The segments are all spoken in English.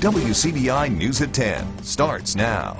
WCBI News at 10 starts now.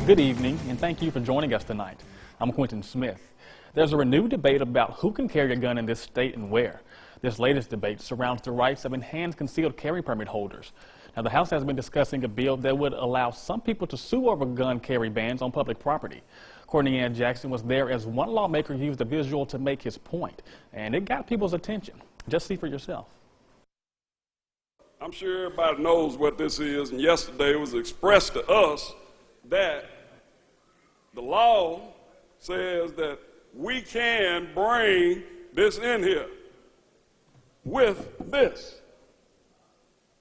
Good evening, and thank you for joining us tonight. I'm Quentin Smith. There's a renewed debate about who can carry a gun in this state and where. This latest debate surrounds the rights of enhanced concealed carry permit holders. Now, the House has been discussing a bill that would allow some people to sue over gun carry bans on public property. Courtney Ann Jackson was there as one lawmaker used a visual to make his point, and it got people's attention. Just see for yourself. I'm sure everybody knows what this is, and yesterday it was expressed to us that the law says that we can bring this in here with this.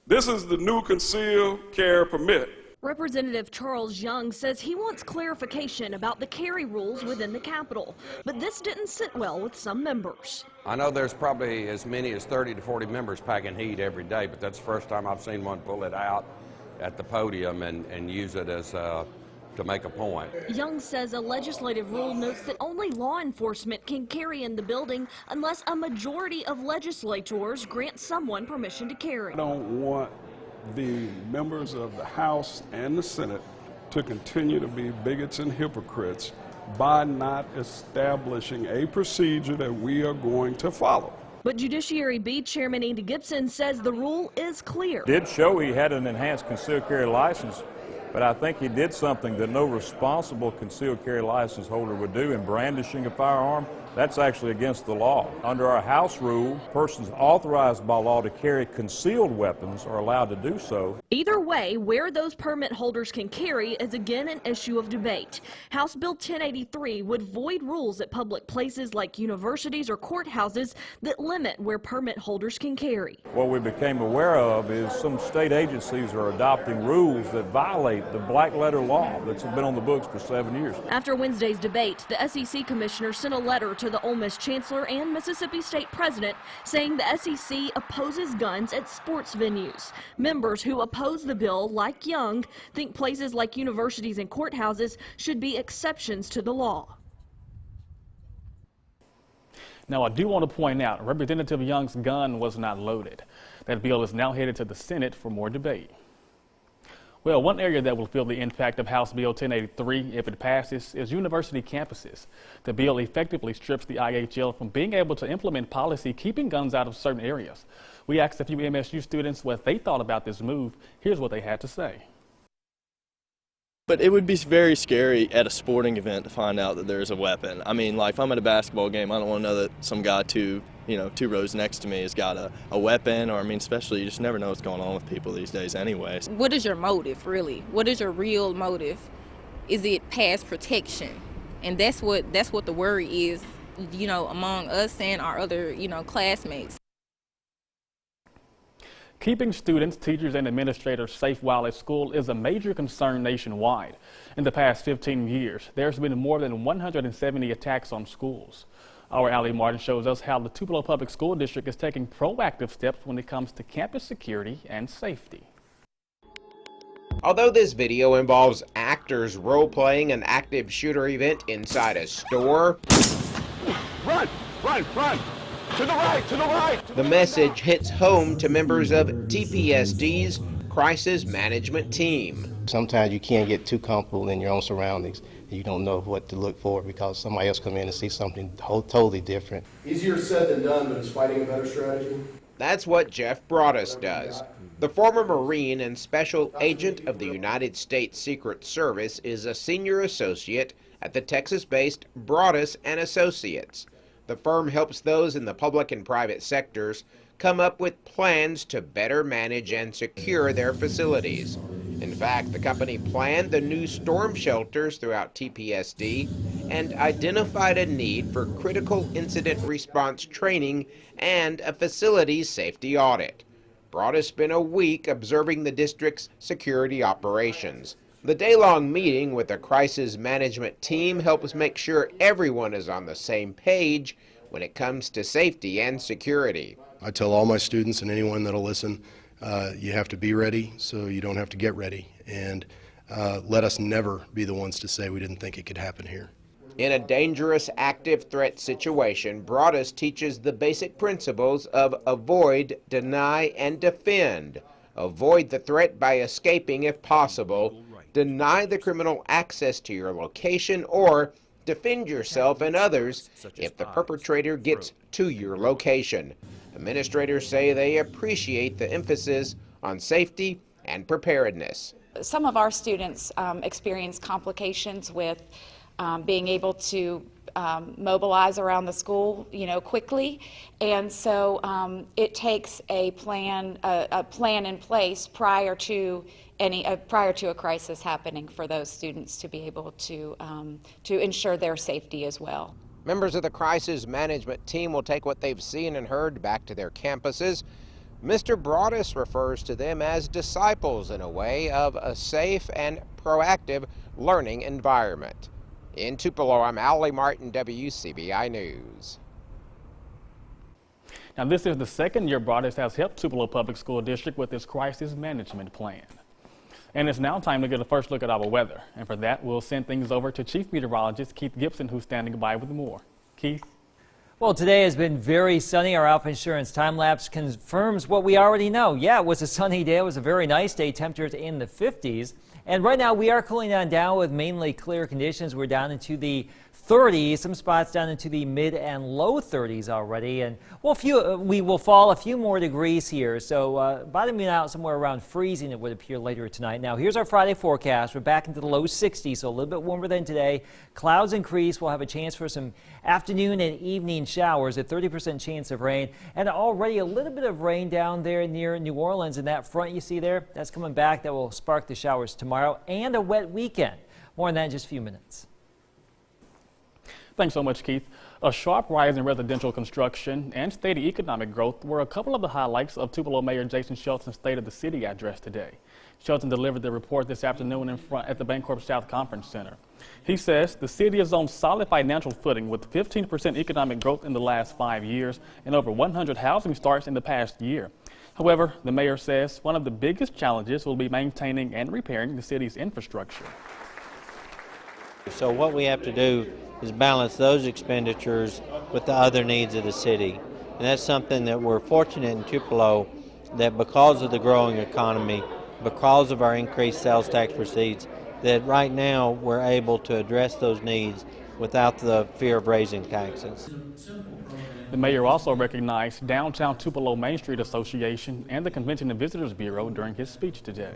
This is the new concealed carry permit. Representative Charles Young says he wants clarification about the carry rules within the Capitol, but this didn't sit well with some members. I know there's probably as many as 30 to 40 members packing heat every day, but that's the first time I've seen one pull it out at the podium and use it as to make a point. Young says a legislative rule notes that only law enforcement can carry in the building unless a majority of legislators grant someone permission to carry. I don't want the members of the House and the Senate to continue to be bigots and hypocrites by not establishing a procedure that we are going to follow. But Judiciary B Chairman Andy Gibson says the rule is clear. Did show he had an enhanced concealed carry license, but I think he did something that no responsible concealed carry license holder would do in brandishing a firearm. That's actually against the law. Under our House rule, persons authorized by law to carry concealed weapons are allowed to do so. Either way, where those permit holders can carry is again an issue of debate. House Bill 1083 would void rules at public places like universities or courthouses that limit where permit holders can carry. What we became aware of is some state agencies are adopting rules that violate the black letter law that's been on the books for 7 years. After Wednesday's debate, the SEC commissioner sent a letter to the Ole Miss chancellor and Mississippi State president saying the SEC opposes guns at sports venues. Members who oppose the bill, like Young, think places like universities and courthouses should be exceptions to the law. Now, I do want to point out, Representative Young's gun was not loaded. That bill is now headed to the Senate for more debate. Well, one area that will feel the impact of House Bill 1083 if it passes is university campuses. The bill effectively strips the IHL from being able to implement policy keeping guns out of certain areas. We asked a few MSU students what they thought about this move. Here's what they had to say. But it would be very scary at a sporting event to find out that there's a weapon. I mean, like if I'm at a basketball game, I don't want to know that some guy two rows next to me has got a weapon, or I mean, especially you just never know what's going on with people these days anyways. What is your motive, really? What is your real motive? Is it past protection? And that's what the worry is, among us and our other, classmates. Keeping students, teachers, and administrators safe while at school is a major concern nationwide. In the past 15 years, there's been more than 170 attacks on schools. Our Allie Martin shows us how the Tupelo Public School District is taking proactive steps when it comes to campus security and safety. Although this video involves actors role-playing an active shooter event inside a store, Run! Run! Run! To the right! To the right! the message hits home to members of TPSD's Crisis Management Team. Sometimes you can't get too comfortable in your own surroundings. You don't know what to look for because somebody else come in and see something totally different. Easier said than done, but is fighting a better strategy? That's what Jeff Broadus does. The former Marine and Special Agent of the United States Secret Service is a senior associate at the Texas-based Broadus and Associates. The firm helps those in the public and private sectors come up with plans to better manage and secure their facilities. In fact, the company planned the new storm shelters throughout TPSD and identified a need for critical incident response training and a facilities safety audit. Broadus spent a week observing the district's security operations. The day-long meeting with the crisis management team helps make sure everyone is on the same page when it comes to safety and security. I tell all my students and anyone that'll listen, you have to be ready so you don't have to get ready. And let us never be the ones to say we didn't think it could happen here. In a dangerous active threat situation, Broadus teaches the basic principles of avoid, deny, and defend. Avoid the threat by escaping if possible. Deny the criminal access to your location, or defend yourself and others if the perpetrator gets to your location. Administrators say they appreciate the emphasis on safety and preparedness. Some of our students experience complications with being able to mobilize around the school, quickly, and so it takes a plan in place prior to a crisis happening for those students to be able to ensure their safety as well. Members of the crisis management team will take what they've seen and heard back to their campuses. Mr. Broadus refers to them as disciples in a way of a safe and proactive learning environment. In Tupelo, I'm Allie Martin, WCBI News. Now, this is the second year Broadus has helped Tupelo Public School District with its crisis management plan. And it's now time to get a first look at our weather. And for that, we'll send things over to Chief Meteorologist Keith Gibson, who's standing by with more. Keith? Well, today has been very sunny. Our Alpha Insurance time-lapse confirms what we already know. Yeah, it was a sunny day. It was a very nice day. Temperatures in the 50s. And right now we are cooling down with mainly clear conditions. We're down into the 30s, some spots down into the mid and low 30s already, and we will fall a few more degrees here, so bottoming out somewhere around freezing it would appear later tonight. Now here's our Friday forecast. We're back into the low 60s, so a little bit warmer than today. Clouds increase. We'll have a chance for some afternoon and evening showers, a 30% chance of rain, and already a little bit of rain down there near New Orleans. And that front you see there, that's coming back. That will spark the showers tomorrow and a wet weekend. More on that in just a few minutes. Thanks so much, Keith. A sharp rise in residential construction and steady economic growth were a couple of the highlights of Tupelo Mayor Jason Shelton's State of the City address today. Shelton delivered the report this afternoon at the Bancorp South Conference Center. He says the city is on solid financial footing with 15% economic growth in the last 5 years and over 100 housing starts in the past year. However, the mayor says one of the biggest challenges will be maintaining and repairing the city's infrastructure. So what we have to do is balance those expenditures with the other needs of the city. And that's something that we're fortunate in Tupelo, that because of the growing economy, because of our increased sales tax receipts, that right now we're able to address those needs without the fear of raising taxes. The mayor also recognized Downtown Tupelo Main Street Association and the Convention and Visitors Bureau during his speech today.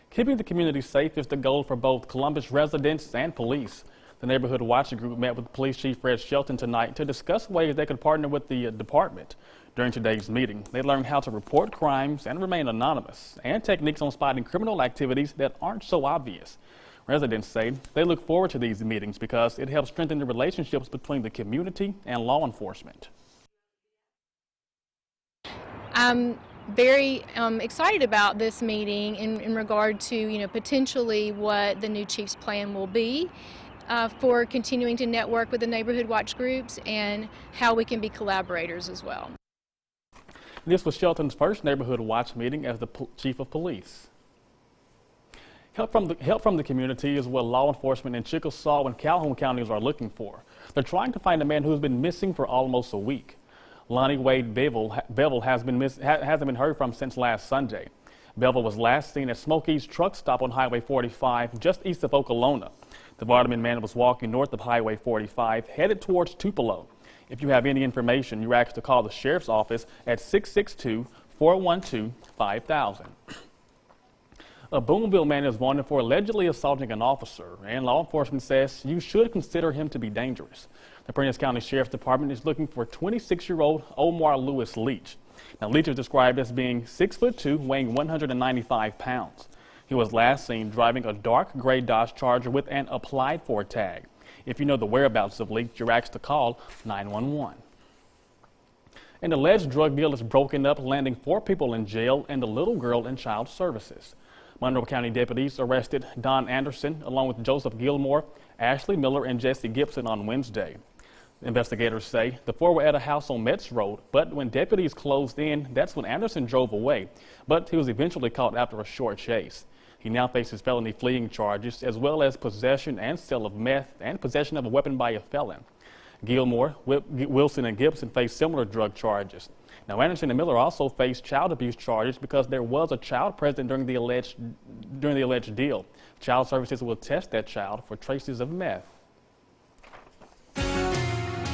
Keeping the community safe is the goal for both Columbus residents and police. The Neighborhood Watch Group met with Police Chief Fred Shelton tonight to discuss ways they could partner with the department. During today's meeting, they learned how to report crimes and remain anonymous, and techniques on spotting criminal activities that aren't so obvious. Residents say they look forward to these meetings because it helps strengthen the relationships between the community and law enforcement. I'm very excited about this meeting in regard to, potentially what the new chief's plan will be for continuing to network with the Neighborhood Watch groups and how we can be collaborators as well. This was Shelton's first Neighborhood Watch meeting as the chief of police. Help from the community is what law enforcement in Chickasaw and Calhoun counties are looking for. They're trying to find a man who's been missing for almost a week. Lonnie Wade Bevel hasn't been heard from since last Sunday. Bevel was last seen at Smokey's truck stop on Highway 45 just east of Okolona. The Vardaman man was walking north of Highway 45 headed towards Tupelo. If you have any information, you're asked to call the sheriff's office at 662-412-5000. A Boonville man is wanted for allegedly assaulting an officer, and law enforcement says you should consider him to be dangerous. The Prentiss County Sheriff's Department is looking for 26-year-old Omar Lewis Leach. Now, Leach is described as being 6'2", weighing 195 pounds. He was last seen driving a dark gray Dodge Charger with an applied for tag. If you know the whereabouts of Leach, you're asked to call 911. An alleged drug deal is broken up, landing 4 people in jail and a little girl in child services. Monroe County deputies arrested Don Anderson along with Joseph Gilmore, Ashley Miller, and Jesse Gibson on Wednesday. Investigators say the 4 were at a house on Metz Road, but when deputies closed in, that's when Anderson drove away. But he was eventually caught after a short chase. He now faces felony fleeing charges, as well as possession and sale of meth and possession of a weapon by a felon. Gilmore, Wilson, and Gibson face similar drug charges. Now, Anderson and Miller also face child abuse charges because there was a child present during the alleged deal. Child Services will test that child for traces of meth.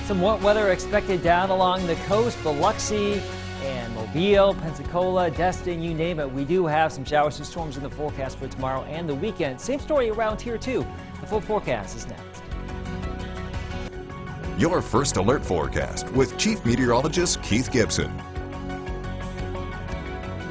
Some wet weather expected down along the coast, Biloxi and Mobile, Pensacola, Destin, you name it. We do have some showers and storms in the forecast for tomorrow and the weekend. Same story around here too. The full forecast is next. Your first alert forecast with Chief Meteorologist Keith Gibson.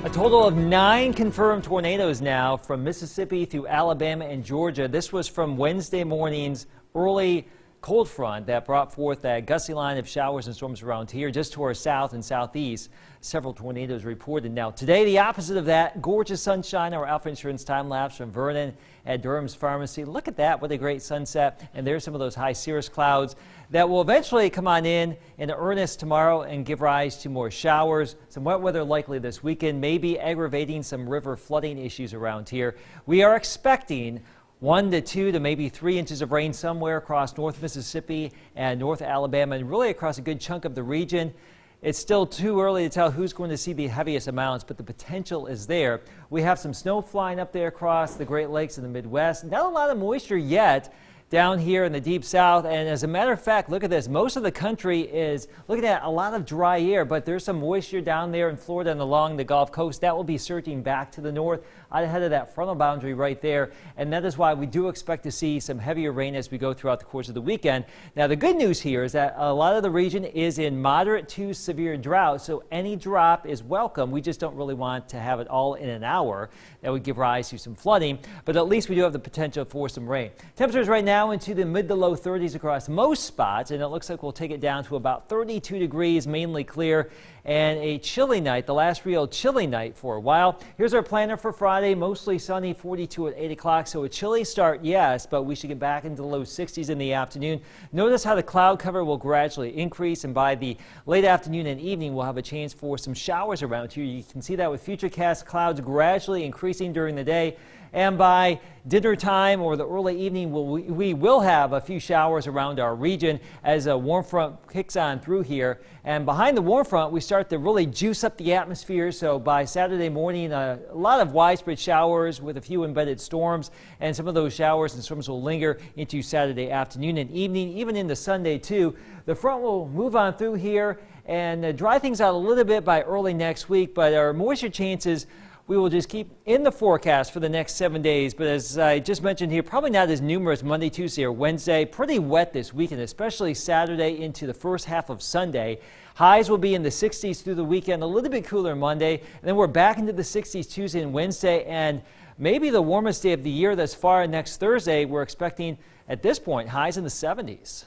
A total of 9 confirmed tornadoes now from Mississippi through Alabama and Georgia. This was from Wednesday morning's early cold front that brought forth that gusty line of showers and storms around here just to our south and southeast. Several tornadoes reported. Now today, the opposite of that, gorgeous sunshine. Our Alpha Insurance time lapse from Vernon at Durham's Pharmacy. Look at that, what a great sunset. And there's some of those high cirrus clouds that will eventually come on in earnest tomorrow and give rise to more showers. Some wet weather likely this weekend, maybe aggravating some river flooding issues around here. We are expecting 1 to 2 to maybe 3 inches of rain somewhere across North Mississippi and North Alabama, and really across a good chunk of the region. It's still too early to tell who's going to see the heaviest amounts, but the potential is there. We have some snow flying up there across the Great Lakes in the Midwest. Not a lot of moisture yet down here in the deep south, and as a matter of fact, look at this. Most of the country is looking at a lot of dry air, but there's some moisture down there in Florida and along the Gulf Coast. That will be surging back to the north out ahead of that frontal boundary right there, and that is why we do expect to see some heavier rain as we go throughout the course of the weekend. Now, the good news here is that a lot of the region is in moderate to severe drought, so any drop is welcome. We just don't really want to have it all in an hour. That would give rise to some flooding, but at least we do have the potential for some rain. Temperatures right now into the mid to low 30s across most spots, and it looks like we'll take it down to about 32 degrees, mainly clear, and a chilly night, the last real chilly night for a while. Here's our planner for Friday, mostly sunny, 42 at 8 o'clock, so a chilly start, yes, but we should get back into the low 60s in the afternoon. Notice how the cloud cover will gradually increase, and by the late afternoon and evening, we'll have a chance for some showers around here. You can see that with futurecast clouds gradually increasing during the day. And by dinner time or the early evening, we will have a few showers around our region as a warm front kicks on through here. And behind the warm front, we start to really juice up the atmosphere. So by Saturday morning, a lot of widespread showers with a few embedded storms. And some of those showers and storms will linger into Saturday afternoon and evening, even into Sunday too. The front will move on through here and dry things out a little bit by early next week. But our moisture chances we will just keep in the forecast for the next 7 days. But as I just mentioned here, probably not as numerous Monday, Tuesday, or Wednesday. Pretty wet this weekend, especially Saturday into the first half of Sunday. Highs will be in the 60s through the weekend, a little bit cooler Monday. And then we're back into the 60s Tuesday and Wednesday. And maybe the warmest day of the year thus far next Thursday. We're expecting, at this point, highs in the 70s.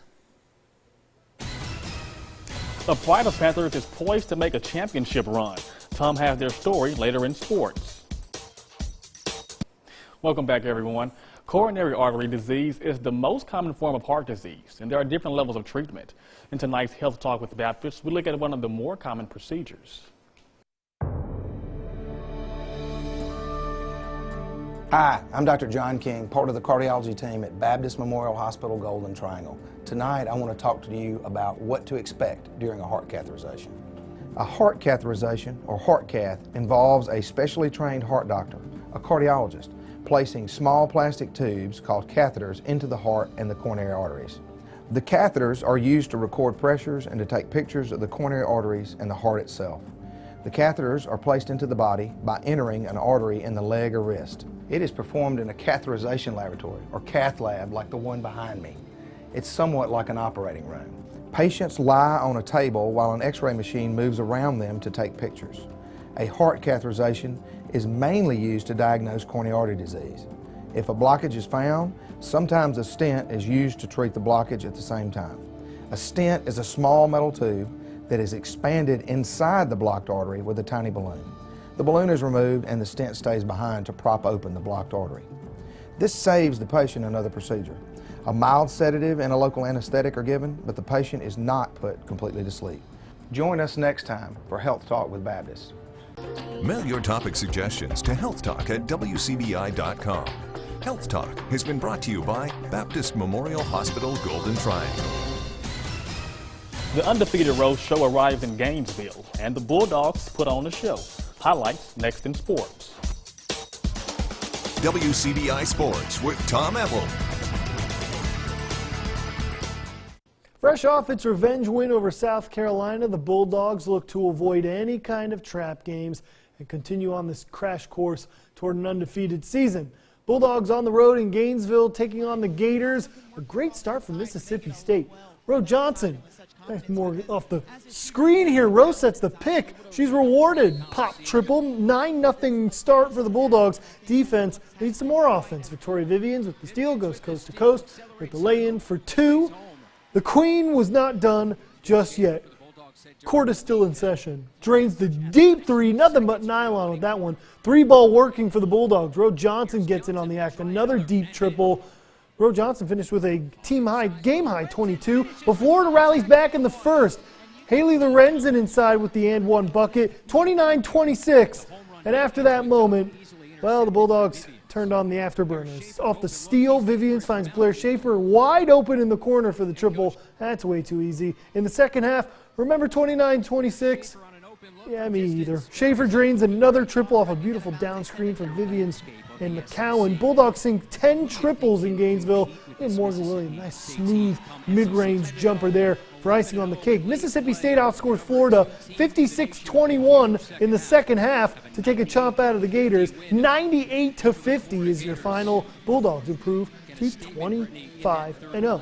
The Pride of Panthers is poised to make a championship run. Tom has their story later in sports. Welcome back, everyone. Coronary artery disease is the most common form of heart disease, and there are different levels of treatment. In tonight's Health Talk with Baptist, we look at one of the more common procedures. Hi, I'm Dr. John King, part of the cardiology team at Baptist Memorial Hospital Golden Triangle. Tonight, I want to talk to you about what to expect during a heart catheterization. A heart catheterization, or heart cath, involves a specially trained heart doctor, a cardiologist, placing small plastic tubes called catheters into the heart and the coronary arteries. The catheters are used to record pressures and to take pictures of the coronary arteries and the heart itself. The catheters are placed into the body by entering an artery in the leg or wrist. It is performed in a catheterization laboratory, or cath lab, like the one behind me. It's somewhat like an operating room. Patients lie on a table while an x-ray machine moves around them to take pictures. A heart catheterization is mainly used to diagnose coronary artery disease. If a blockage is found, sometimes a stent is used to treat the blockage at the same time. A stent is a small metal tube that is expanded inside the blocked artery with a tiny balloon. The balloon is removed and the stent stays behind to prop open the blocked artery. This saves the patient another procedure. A mild sedative and a local anesthetic are given, but the patient is not put completely to sleep. Join us next time for Health Talk with Baptist. Mail your topic suggestions to healthtalk@wcbi.com. Health Talk has been brought to you by Baptist Memorial Hospital Golden Triangle. The undefeated Rose Show arrived in Gainesville, and the Bulldogs put on a show. Highlights next in sports. WCBI Sports with Tom Ebel. Fresh off its revenge win over South Carolina, the Bulldogs look to avoid any kind of trap games and continue on this crash course toward an undefeated season. Bulldogs on the road in Gainesville taking on the Gators. A great start from Mississippi State. Rose Johnson, that's more off the screen here. Rose sets the pick. She's rewarded. Pop triple, 9-0 start for the Bulldogs. Defense needs some more offense. Victoria Vivians with the steal goes coast to coast with the lay-in for 2. The Queen was not done just yet. Court is still in session. Drains the deep 3, nothing but nylon with that one. 3-ball working for the Bulldogs. Rose Johnson gets in on the act. Another deep triple. Rose Johnson finished with a game-high 22, but Florida rallies back in the first. Haley Lorenzen inside with the and one bucket, 29-26. And after that moment, well, the Bulldogs turned on the afterburners. Off the steal, Vivians finds Blair Schaefer wide open in the corner for the triple. That's way too easy. In the second half, remember 29-26? Yeah, me either. Schaefer drains another triple off a beautiful down screen from Vivians and McCowan. Bulldogs sink 10 triples in Gainesville. And Morgan Williams, nice smooth mid-range jumper there for icing on the cake. Mississippi State outscores Florida 56-21 in the second half to take a chomp out of the Gators. 98-50 is your final. Bulldogs improve to 25-0.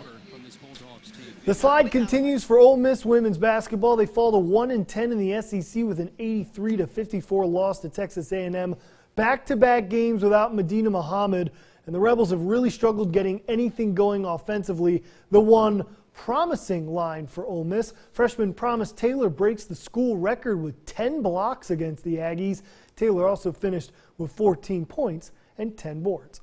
The slide continues for Ole Miss women's basketball. They fall to 1-10 in the SEC with an 83-54 loss to Texas A&M. Back-to-back games without Medina Muhammad, and the Rebels have really struggled getting anything going offensively. The one promising line for Ole Miss, freshman Promise Taylor breaks the school record with 10 blocks against the Aggies. Taylor also finished with 14 points and 10 boards.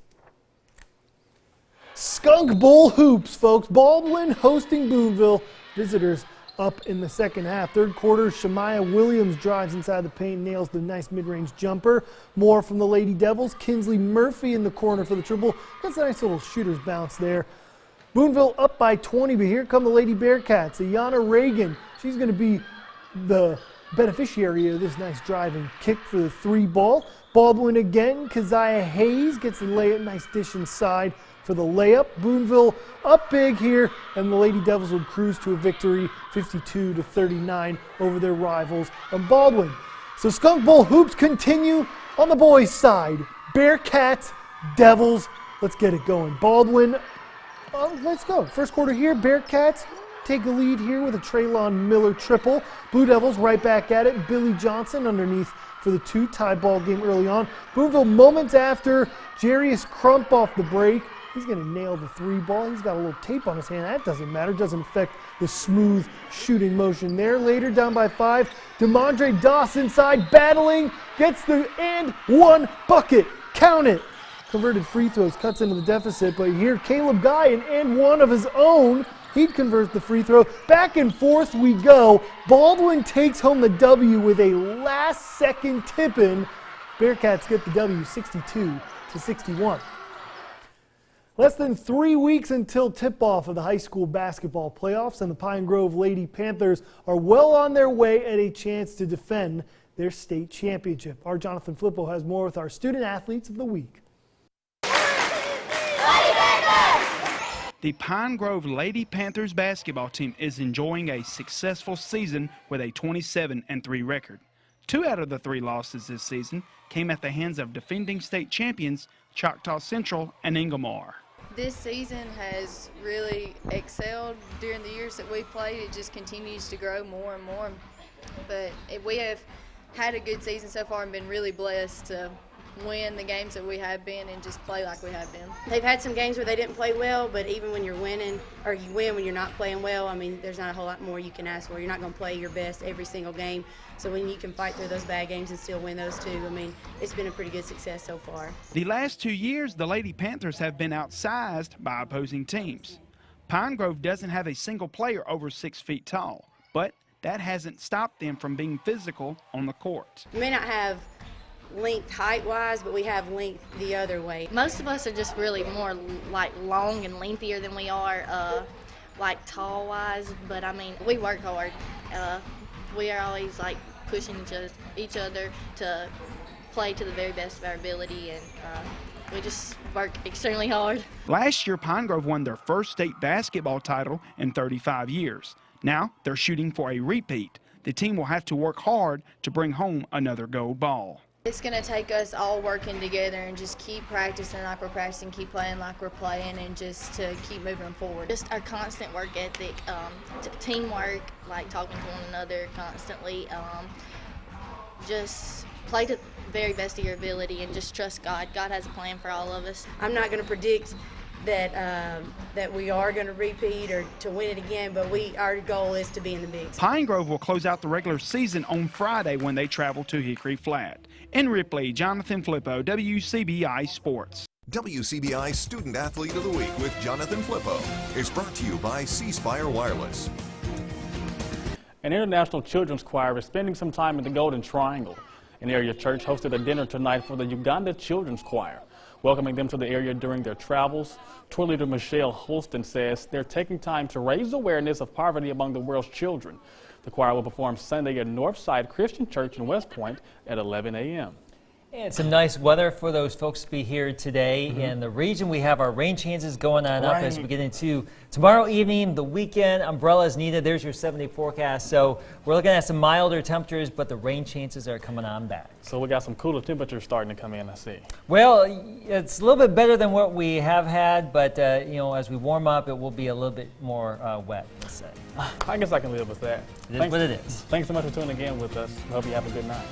Skunk Bowl hoops, folks. Baldwin hosting Boonville. Visitors up in the second half. Third quarter, Shemaya Williams drives inside the paint, nails the nice mid-range jumper. More from the Lady Devils. Kinsley Murphy in the corner for the triple. That's a nice little shooter's bounce there. Boonville up by 20, but here come the Lady Bearcats. Ayana Reagan, she's going to be the beneficiary of this nice driving kick for the 3-ball. Baldwin again. Keziah Hayes gets the layup. Nice dish inside for the layup. Boonville up big here, and the Lady Devils would cruise to a victory 52-39 over their rivals of Baldwin. So Skunk Bowl hoops continue on the boys' side. Bearcats, Devils, let's get it going. Baldwin, let's go. First quarter here, Bearcats take a lead here with a Traylon Miller triple. Blue Devils right back at it. Billy Johnson underneath for the 2 tie ball game early on. Boonville moments after, Jarius Crump off the break. He's going to nail the 3-ball. He's got a little tape on his hand. That doesn't matter. Doesn't affect the smooth shooting motion there. Later, down by 5, DeMondre Doss inside, battling, gets the and one bucket. Count it. Converted free throws, cuts into the deficit. But here, Caleb Guy, and one of his own. He'd convert the free throw. Back and forth we go. Baldwin takes home the W with a last-second tip-in. Bearcats get the W 62-61. Less than 3 weeks until tip-off of the high school basketball playoffs, and the Pine Grove Lady Panthers are well on their way at a chance to defend their state championship. Our Jonathan Flippo has more with our student athletes of the week. The Pine Grove Lady Panthers basketball team is enjoying a successful season with a 27-3 record. 2 out of the 3 losses this season came at the hands of defending state champions Choctaw Central and Ingomar. This season has really excelled during the years that we played. It just continues to grow more and more. But we have had a good season so far and been really blessed to win the games that we have been and just play like we have been. They've had some games where they didn't play well, but even when you're winning, or you win when you're not playing well, I mean, there's not a whole lot more you can ask for. You're not going to play your best every single game. So when you can fight through those bad games and still win those 2, I mean, it's been a pretty good success so far. The last 2 years, the Lady Panthers have been outsized by opposing teams. Pine Grove doesn't have a single player over 6 feet tall, but that hasn't stopped them from being physical on the court. We may not have length height-wise, but we have length the other way. Most of us are just really more like long and lengthier than we are like tall-wise, but I mean, we work hard. We are always like pushing each other to play to the very best of our ability, and we just work extremely hard. Last year, Pine Grove won their first state basketball title in 35 years. Now they're shooting for a repeat. The team will have to work hard to bring home another gold ball. It's going to take us all working together and just keep practicing like we're practicing, keep playing like we're playing, and just to keep moving forward. Just our constant work ethic, teamwork, like talking to one another constantly, just play to the very best of your ability and just trust God. God has a plan for all of us. I'm not going to predict that we are going to repeat or to win it again, but our goal is to be in the Bigs. Pine Grove will close out the regular season on Friday when they travel to Hickory Flat. In Ripley, Jonathan Flippo, WCBI Sports. WCBI Student Athlete of the Week with Jonathan Flippo is brought to you by C Spire Wireless. An international children's choir is spending some time in the Golden Triangle. An area church hosted a dinner tonight for the Uganda Children's Choir. Welcoming them to the area during their travels, tour leader Michelle Holston says they're taking time to raise awareness of poverty among the world's children. The choir will perform Sunday at Northside Christian Church in West Point at 11 a.m. And some nice weather for those folks to be here today. In the region, we have our rain chances going on up as we get into tomorrow evening, the weekend. Umbrellas needed. There's your 7-day forecast. So we're looking at some milder temperatures, but the rain chances are coming on back. So we got some cooler temperatures starting to come in, I see. Well, it's a little bit better than what we have had, but you know, as we warm up, it will be a little bit more wet, let's say. I guess I can live with that. It is what it is. Thanks so much for tuning in with us. I hope you have a good night.